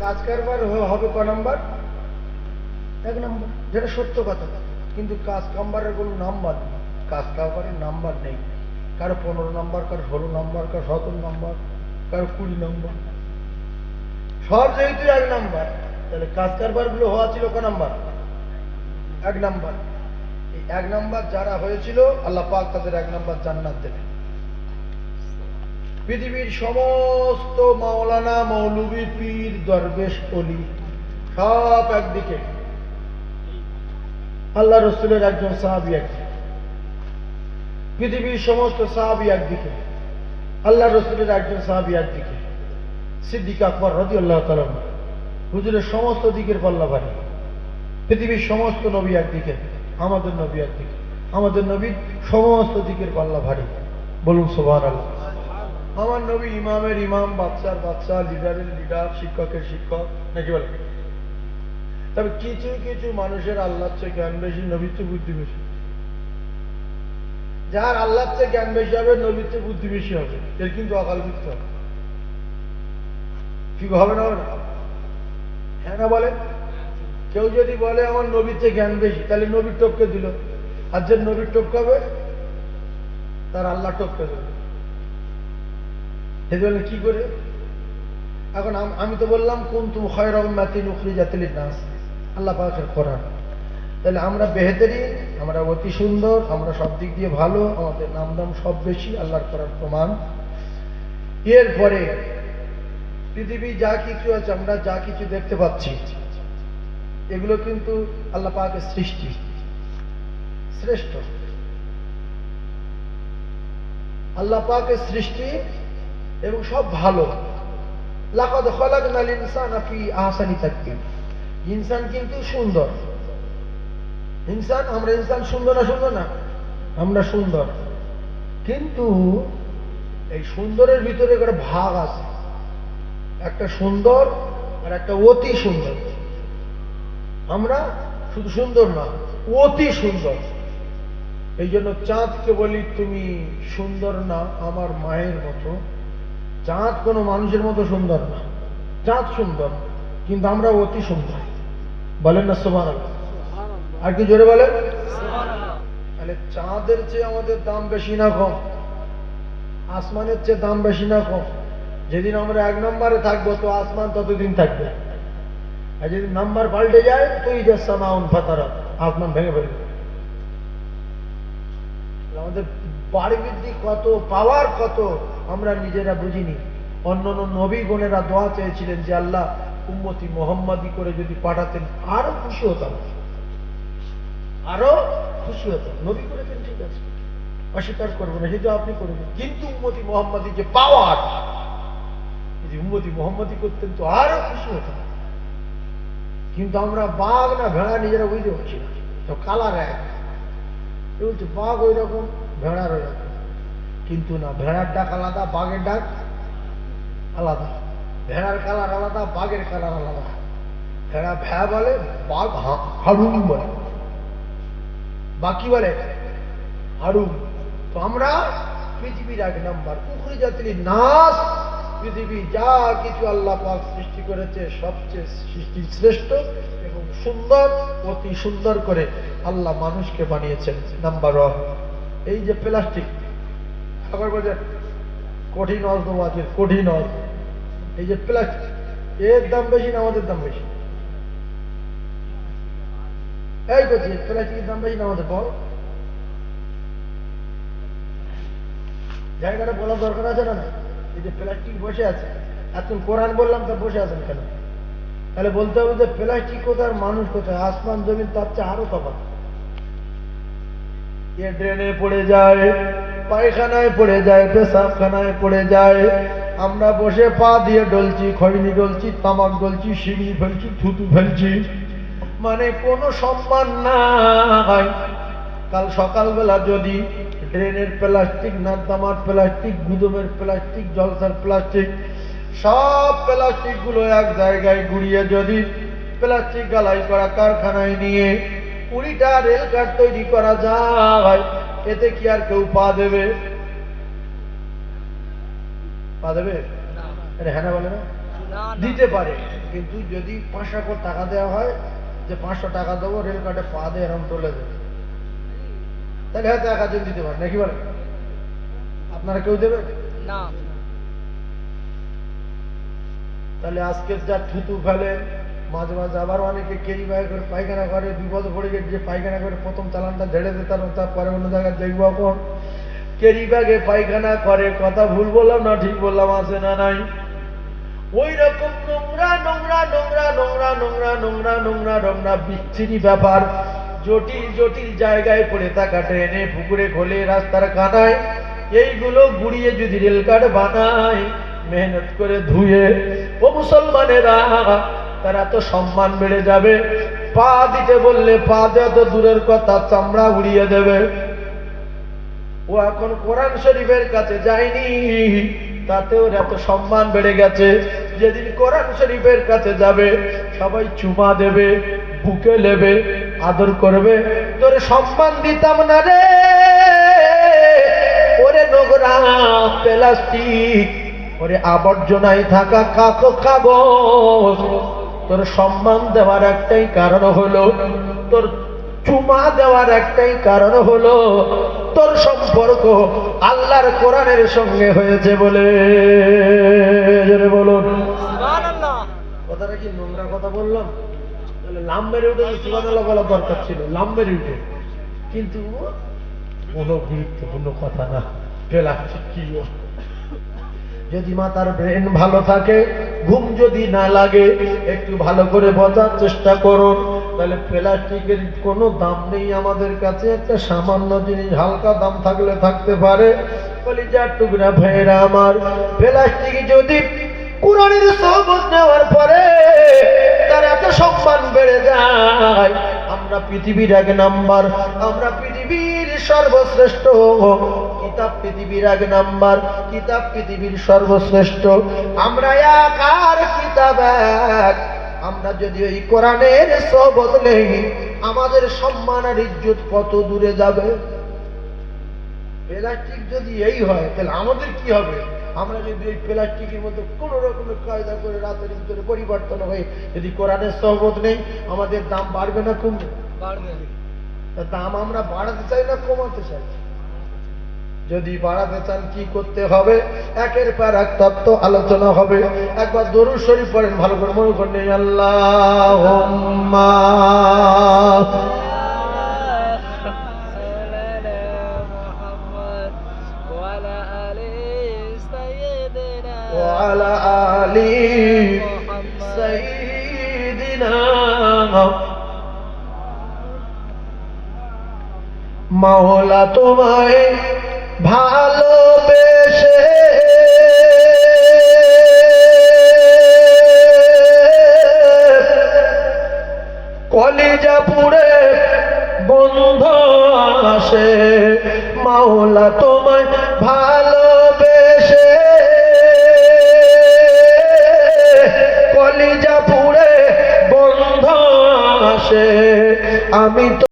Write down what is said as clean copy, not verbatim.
কাজ কারবার হবে ক নাম্বার? 1 নাম্বার, যেটা সত্য কথা। কিন্তু কাজ কারবারের কোনো নাম্বার নেই, কাজ কারবারের নাম্বার নেই। কারো 15 নাম্বার, কারো 16 নাম্বার, কারো 17 নাম্বার, কারো 20 নাম্বার, সব যেহেতু 1 নাম্বার, তাহলে কাজ কারবার গুলো হওয়া ছিল ক নাম্বার? 1 নাম্বার। এই 1 নাম্বার যারা হয়েছিল আল্লাহ পাক তাদের 1 নাম্বার জান্নাত দেবে। পৃথিবীর সমস্ত মাওলানা, মৌলবী, পীর, দরবেশ, অলি সব একদিকে, আল্লাহ রসুলের একজন সাহাবী একদিকে। পৃথিবীর সমস্ত সাহাবী একদিকে, আল্লাহ রসুলের একজন সাহাবী একদিকে, সিদ্দিক আকবর রাদিয়াল্লাহু তাআলা হুজুরের সমস্ত দিকের পাল্লা ভারী। পৃথিবীর সমস্ত নবী একদিকে, আমাদের নবী একদিকে, আমাদের নবীর সমস্ত দিকের পাল্লা ভারী। বলুন সুবহানাল্লাহ। আমার নবী ইমামের ইমাম, বাদশার বাদশা, লিডারের লিডার, শিক্ষকের শিক্ষক, নাকি বলে? তবে কিছু কিছু মানুষের আল্লাহর চেয়ে জ্ঞান বেশি, নবীর চেয়ে বুদ্ধি বেশি। যার আল্লাহর চেয়ে জ্ঞান বেশি হবে, নবীর চেয়ে বুদ্ধি বেশি হবে, এর কিন্তু অকাল মৃত্যু হবে। কি হবে না? হ্যাঁ না বলে? কেউ যদি বলে আমার নবীর চেয়ে জ্ঞান বেশি, তাহলে নবীর টপকে দিল। আর যে নবীর টপকাবে তার আল্লাহ টপকে দেবে। কি করে? এখন আমি তো বললাম কুনতুম খায়রা উম্মাতিন উখরিজাত লিন-নাস, আল্লাহ পাকের কোরআন। তাহলে আমরা বেহেতরিন, আমরা অতি সুন্দর, আমরা সব দিক দিয়ে ভালো, আমাদের নাম দাম সব বেশি, আল্লাহর কোরআন প্রমাণ। এরপরে পৃথিবী যা কিছু আছে, আমরা যা কিছু দেখতে পাচ্ছি, এগুলো কিন্তু আল্লাহ পাকের সৃষ্টি, শ্রেষ্ঠ আল্লাহ পাকের সৃষ্টি, এবং সব ভালো। লাকাদ খালাকনাল ইনসানা ফি আহসানি তাকওয়িম, ইনসান কিন্তু সুন্দর। আমরা ইনসান সুন্দর না? সুন্দর না? আমরা সুন্দর, কিন্তু এই সুন্দরের ভিতরে একটা ভাগ আছে, একটা সুন্দর আর একটা অতি সুন্দর। আমরা শুধু সুন্দর না, অতি সুন্দর। এই জন্য চাঁদকে বলি তুমি সুন্দর না, আমার মায়ের মতো। চাঁদ কোনো মানুষের মতো সুন্দর না, চাঁদ সুন্দর, কিন্তু আমরা অতি সুন্দর। বলেন না সুবহানাল্লাহ? আর কি জোরে বলেন? তাহলে চাঁদের চেয়ে আমাদের দাম বেশি না কম? আসমানের চেয়ে দাম বেশি না কম? যেদিন আমরা 1 নম্বরে থাকবো তো আসমান ততদিন থাকবে, আর যেদিন নাম্বার পাল্টে যায় তো ইজা সামাউন ফাতারাত, আসমান ভেঙে ফেলবে। আমাদের বাড়ি বৃদ্ধি কত, পাওয়ার কত আমরা নিজেরা বুঝিনি। অন্যান্য নবী গণেরা দোয়া চেয়েছিলেন যে আল্লাহ উম্মতি মুহাম্মাদি করে যদি পাঠাতেন আরো খুশি হতাম, আরো খুশি হতাম। নবী করেছেন, ঠিক আছে, অস্বীকার করবো না, সেটা আপনি করবেন, কিন্তু উম্মতি মুহাম্মাদি যে পাওয়ার, যদি উম্মতি মুহাম্মাদি করতেন তো আরো খুশি হতাম। কিন্তু আমরা বাঘ না ভেড়া নিজেরা বুঝতে পারছি না, তো কালার এক। বলছে বাঘ ওই রকম, ভেড়ার ওই রকম, কিন্তু না, ভেড়ার ডাক আলাদা, বাঘের ডাক আলাদা। ভেড়ার কালার আলাদা, বাঘের কালার আলাদা। ভেড়া ভ্যা বলে, বাঘ হারুম বলে, বাকি বলে হারুম। তো আমরা পৃথিবীর 1 নাম্বার উখরিজাত লিন-নাস, পৃথিবী যা কিছু আল্লাহ পাক সৃষ্টি করেছে সবচেয়ে সৃষ্টি শ্রেষ্ঠ এবং সুন্দর, অতি সুন্দর করে আল্লাহ মানুষকে বানিয়েছেন। নাম্বার 1, এই যে প্লাস্টিক, আবার বলছেন কঠিন অস্ত্র আছে, কঠিন অস্ত্র। এই যে প্লাস্টিক, এর দাম বেশি না আমাদের দাম বেশি? এই করছি, প্লাস্টিকের দাম বেশি না আমাদের? বল, জায়গাটা বলার দরকার আছে না? এই যে প্লাস্টিক বসে আছে, এখন কোরআন বললাম তা বসে আছেন কেন? তাহলে বলতে হবে যে প্লাস্টিক কোথায়, মানুষ কোথায়? আসমান জমিন তার চেয়ে আরো তফাৎ। এ ড্রেনে পড়ে যায়, পায়খানায় পড়ে যায়, পেশাবখানায় পড়ে যায়। আমরা বসে পা দিয়ে ডলছি, খৈনি ডলছি, তামাক ডলছি, সিঁড়ি ফেলছি, থুতু ফেলছি, মানে কোনো সম্মান নাই। কাল সকালবেলা যদি ড্রেনের প্লাস্টিক, নাদামার প্লাস্টিক, গুদমের প্লাস্টিক, জলসার প্লাস্টিক, সব প্লাস্টিক গুলো এক জায়গায় গুড়িয়ে যদি প্লাস্টিক গালাই করা কারখানায় নিয়ে 20টা রেলকার তৈরি করা যায়, এতে কি আর কেউ পা দেবে? পা দেবে? হ্যাঁ না বলে না? দিতে পারে, কিন্তু যদি 500 টাকা দেওয়া হয় যে 500 টাকা দেবো, রেল কার্ডে পা দিয়ে এরকম তুলে দেবে, তাহলে হয়তো 1 জন দিতে পারে নাকি বলে? আপনারা কেউ দেবেন না? তাহলে আজকে যা থুতু ফেলেন, মাঝে মাঝে আবার অনেকে কেরি ব্যাগ করে পায়খানা করে, বিপদে পড়ে গেছে যে পায়খানা করে প্রথম চালানটা ঝেড়ে দিতে, তারপরে অন্য জায়গায় দেখবো এখন কেরি ব্যাগে পায়খানা করে। কথা ভুল বললাম না ঠিক বললাম? আছে না নাই? ওই রকম নোংরা নোংরা নোংরা নোংরা নোংরা নোংরা নোংরা নোংরা বিচ্ছিরি ব্যাপার, জটিল জটিল জায়গায় পড়ে থাকা, ট্রেনে, পুকুরে, খোলে, রাস্তার কানায়, এইগুলো গুড়িয়ে যদি রেল কার্ড বানায়, মেহনত করে ধুয়ে, ও মুসলমানেরা, তারা তো সম্মান বেড়ে যাবে। পা দিতে বললে পা দেওয়া তো দূরের কথা, চামড়া উড়িয়ে দেবে। ও এখন কোরআন শরীফের কাছে যায়নি, তাতেও এত সম্মান বেড়ে গেছে। যেদিন কোরআন শরীফের কাছে যাবে, সবাই চুমা দেবে, বুকে নেবে, আদর করবে। তোরে সম্মান দিতাম না রে, ওরে নোংরা প্লাস্টিক, ওরে আবর্জনায় থাকা কাগজ। তোর সম্মান দেওয়ার একটাই কারণ হলো, তোর চুমা দেওয়ার একটাই কারণ হলো, তোর সম্পর্ক আল্লাহর কোরআনের সঙ্গে হয়েছে বলে। বলুন সুবহানাল্লাহ। কথাটা কি নোংরা কথা বললাম? তাহলে লাম মেরে উঠে সুবহানাল্লাহ বলা দরকার ছিল, লাম মেরে উঠে, কিন্তু কোনো গুরুত্বপূর্ণ কথা না। প্লাস্টিক কি? যদি মাথার ব্রেন ভালো থাকে, ঘুম যদি না লাগে, একটু ভালো করে বোঝার চেষ্টা করুন, তাহলে প্লাস্টিকের কোনো দাম নেই আমাদের কাছে। একটা সামান্য জিনিস হালকা দাম থাকলে থাকতে পারে। কলিজার টুকরা ভাইয়েরা আমার, প্লাস্টিক যদি কোরআনের সহবত নেওয়ার পরে তার এত সম্মান বেড়ে যায়। আমরা পৃথিবীর 1 নাম্বার, আমরা পৃথিবীর সর্বশ্রেষ্ঠ কিতাব, পৃথিবীর 1 নাম্বার কিতাব, পৃথিবীর সর্বশ্রেষ্ঠ। আমরা একার কিতাব এক। আমরা যদি ওই কোরআনের সহবত নেই, আমাদের সম্মান আর ইজ্জত কত দূরে যাবে। প্লাস্টিক যদি এই হয়, তাহলে আমাদের কি হবে? আমরা যদি এই প্লাস্টিকের মধ্যে কোন রকমের কায়দা করে রাতের ভিতরে পরিবর্তন হয়ে যদি কোরআনের সহবত নেই, আমাদের দাম বাড়বে না কমবে? বাড়বে। দাম আমরা বাড়াতে চাই না কমাতে চাই? যদি বাড়াতে চান কি করতে হবে, একের পর এক তত্ত্ব আলোচনা হবে। একবার দরুদ শরীফ পড়েন ভালো করে, মনে করেন আল্লাহুম্মা وعلى آل سيدنا মাওলা তোমায় ভালোবেসে কলিজা পুড়ে বন্ধ আসে, মাওলা তোমায় ভালোবেসে কলিজা পুড়ে বন্ধ আসে। আমি